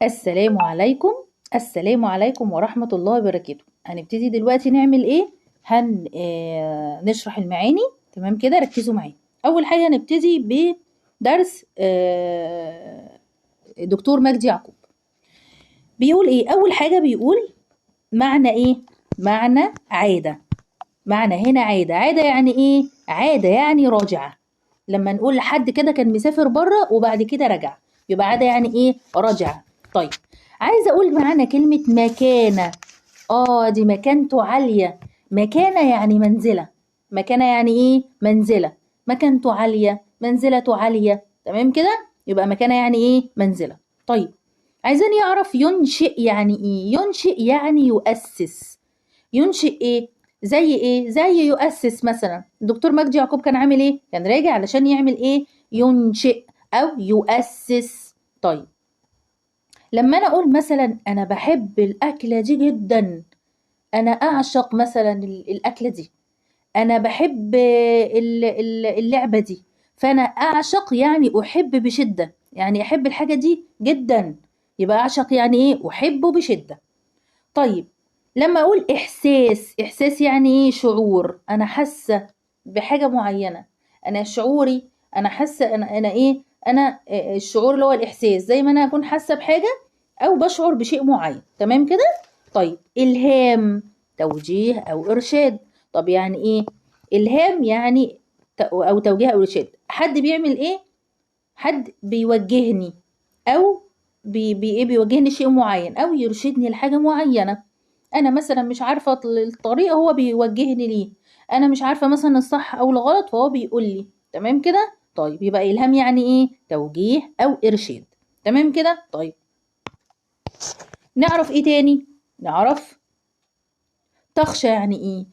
السلام عليكم. السلام عليكم ورحمة الله وبركاته. هنبتدي دلوقتي نعمل ايه؟ نشرح المعاني. تمام كده، ركزوا معايا. اول حاجة هنبتدي بدرس دكتور مجدي يعقوب. بيقول ايه؟ اول حاجة بيقول معنى ايه؟ معنى عادة. معنى هنا عادة. عادة يعني ايه؟ عادة يعني راجعة. لما نقول لحد كده كان مسافر بره وبعد كده رجع، يبقى عادة يعني ايه؟ رجع. طيب، عايزة اقول معنى كلمة مكانة. دي مكانته عالية. مكانة يعني منزلة. مكانة يعني ايه؟ منزلة. مكانته عالية، منزلته عالية. تمام كده، يبقى مكانة يعني ايه؟ منزلة. طيب، عايزين يعرف ينشئ يعني ايه؟ ينشئ يعني يؤسس. ينشئ ايه؟ زي ايه؟ زي يؤسس مثلا. الدكتور مجدي يعقوب كان عامل ايه؟ كان راجع علشان يعمل ايه؟ ينشئ او يؤسس. طيب، لما انا اقول مثلا انا بحب الاكله دي جدا، انا اعشق مثلا الاكله دي، انا بحب اللعبه دي، فانا اعشق يعني احب بشده، يعني احب الحاجه دي جدا. يبقى اعشق يعني ايه؟ احبه بشده. طيب، لما اقول احساس، احساس يعني ايه؟ شعور. انا حاسه بحاجه معينه، انا شعوري، انا حاسه، انا ايه؟ انا الشعور اللي هو الاحساس، زي ما انا اكون حاسه بحاجه او بشعر بشيء معين. تمام كده. طيب، الهام، توجيه او ارشاد. طب يعني ايه الهام؟ يعني او توجيه او ارشاد. حد بيعمل ايه؟ حد بيوجهني، او ايه؟ بيوجهني شيء معين او يرشدني لحاجه معينه. انا مثلا مش عارفه الطريق، هو بيوجهني ليه. انا مش عارفه مثلا الصح او الغلط، فهو بيقول لي. تمام كده. طيب، يبقى الهام يعني ايه؟ توجيه او ارشاد. تمام كده. طيب، نعرف ايه تاني؟ نعرف تخشى يعني ايه؟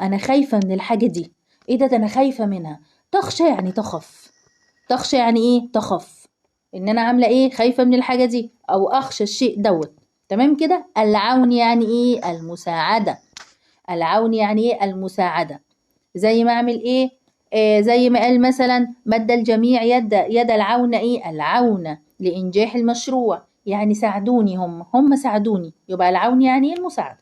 انا خايفه من الحاجه دي. ايه ده انا خايفه منها. تخشى يعني تخف. تخشى يعني ايه؟ تخف. ان انا عامله ايه؟ خايفه من الحاجه دي او اخشى الشيء دوت. تمام كده. العون يعني ايه؟ المساعده. العون يعني ايه؟ المساعده. زي ما اعمل ايه؟ زي ما قال مثلا مد الجميع يد العون، ايه؟ العون لانجاح المشروع، يعني ساعدوني، هم ساعدوني. يبقى العون يعني ايه؟ المساعده.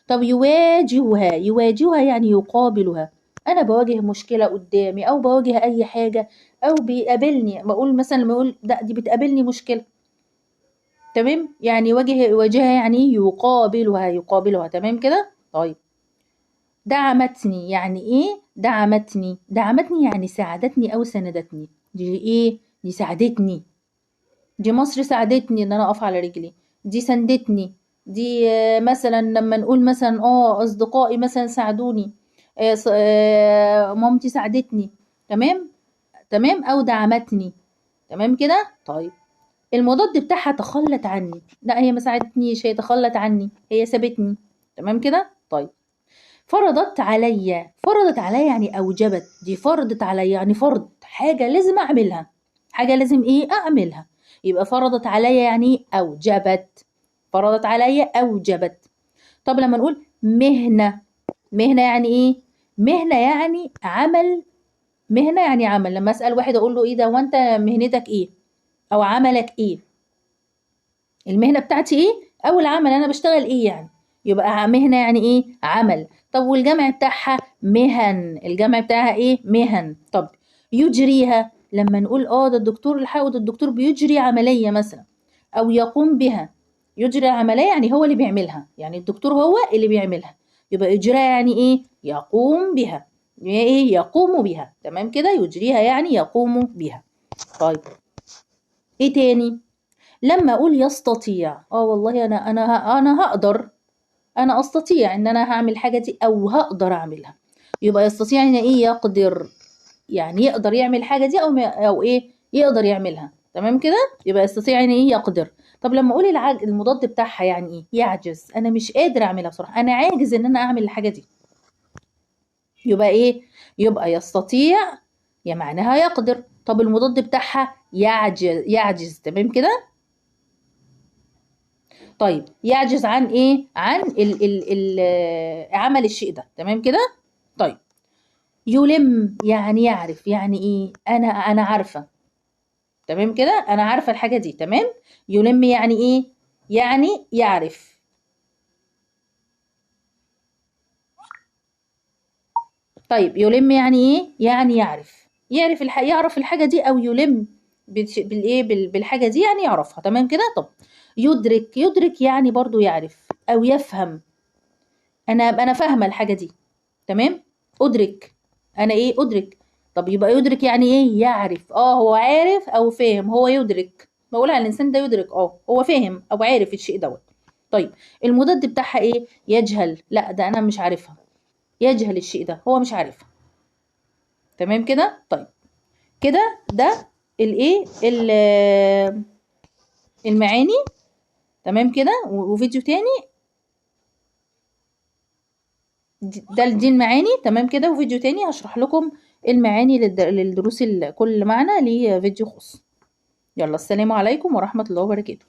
طب يواجهها، يواجهها يعني يقابلها. انا بواجه مشكله قدامي او بواجه اي حاجه، او بيقابلني، بقول مثلا لما اقول ده دي بتقابلني مشكله. تمام، يعني يواجهها يعني يقابلها، يقابلها. تمام كده. طيب، دعمتني يعني ايه؟ دعمتني، دعمتني يعني ساعدتني او ساندتني. دي ايه؟ دي ساعدتني. دي مصر ساعدتني ان انا اقف على رجلي. دي سندتني. دي مثلا لما نقول مثلا اصدقائي مثلا ساعدوني. مامتي ساعدتني. تمام. تمام، او دعمتني. تمام كده. طيب، المضاد بتاعها تخلت عني. لا، هي ما ساعدتنيش، هي تخلت عني، هي سابتني. تمام كده. طيب، فرضت عليا. فرضت عليا يعني اوجبت. دي فرضت عليا يعني فرض حاجه لازم اعملها. حاجه لازم ايه؟ اعملها. يبقى فرضت عليا يعني اوجبت. فرضت عليا اوجبت. طب لما نقول مهنه. مهنه يعني ايه؟ مهنه يعني عمل. مهنه يعني عمل. لما اسال واحد اقول له ايه ده وانت مهنتك ايه او عملك ايه؟ المهنة بتاعتي ايه؟ او العمل انا بشتغل ايه يعني. يبقى مهنة يعني ايه؟ عمل. طب والجمع بتاعها مهن. الجمع بتاعها ايه؟ مهن. طب يجريها، لما نقول ده الدكتور الحق، ده الدكتور بيجري عملية مثلا او يقوم بها. يجري العملية يعني هو اللي بيعملها، يعني الدكتور هو اللي بيعملها. يبقى يجريها يعني ايه؟ يقوم بها. ايه؟ يقوم بها. تمام كده. يجريها يعني يقوم بها. طيب، ايه تاني؟ لما اقول يستطيع، والله انا هقدر. انا استطيع ان انا هعمل الحاجه دي او هقدر اعملها. يبقى يستطيع يعني ايه؟ يقدر. يعني يقدر يعمل الحاجه دي او ايه؟ يقدر يعملها. تمام كده. يبقى يستطيع يعني ايه؟ يقدر. طب لما اقول المضاد بتاعها يعني ايه؟ يعجز. انا مش قادر اعملها بصراحه، انا عاجز ان انا اعمل الحاجه دي. يبقى ايه؟ يبقى يستطيع يا معناها يقدر. طب المضاد بتاعها يعجز. يعجز. تمام كده. طيب، يعجز عن ايه؟ عن عمل الشيء ده. تمام كده. طيب، يلم يعني يعرف. يعني ايه؟ انا عارفه. تمام كده، انا عارفه الحاجه دي. تمام. يلم يعني ايه؟ يعني يعرف. طيب يلم يعني ايه؟ يعني يعرف. يعرف الحاجه دي، او يلم بالايه بالحاجه دي، يعني يعرفها. تمام كده. طب يدرك يعني برضو يعرف او يفهم. انا فاهمه الحاجه دي. تمام. ادرك. انا ايه؟ ادرك. طب يبقى يدرك يعني ايه؟ يعرف. هو عارف او فاهم. هو يدرك. بقول على الانسان ده يدرك، هو فاهم او عارف الشيء دوت. طيب المضاد بتاعها ايه؟ يجهل. لا ده انا مش عارفها. يجهل الشيء ده، هو مش عارفها. تمام كده. طيب كده ده الايه المعاني. تمام كده. وفيديو تاني. دي المعاني. تمام كده. وفيديو تاني هشرح لكم المعاني للدروس كل معنى ليه فيديو خاص. يلا السلام عليكم ورحمة الله وبركاته.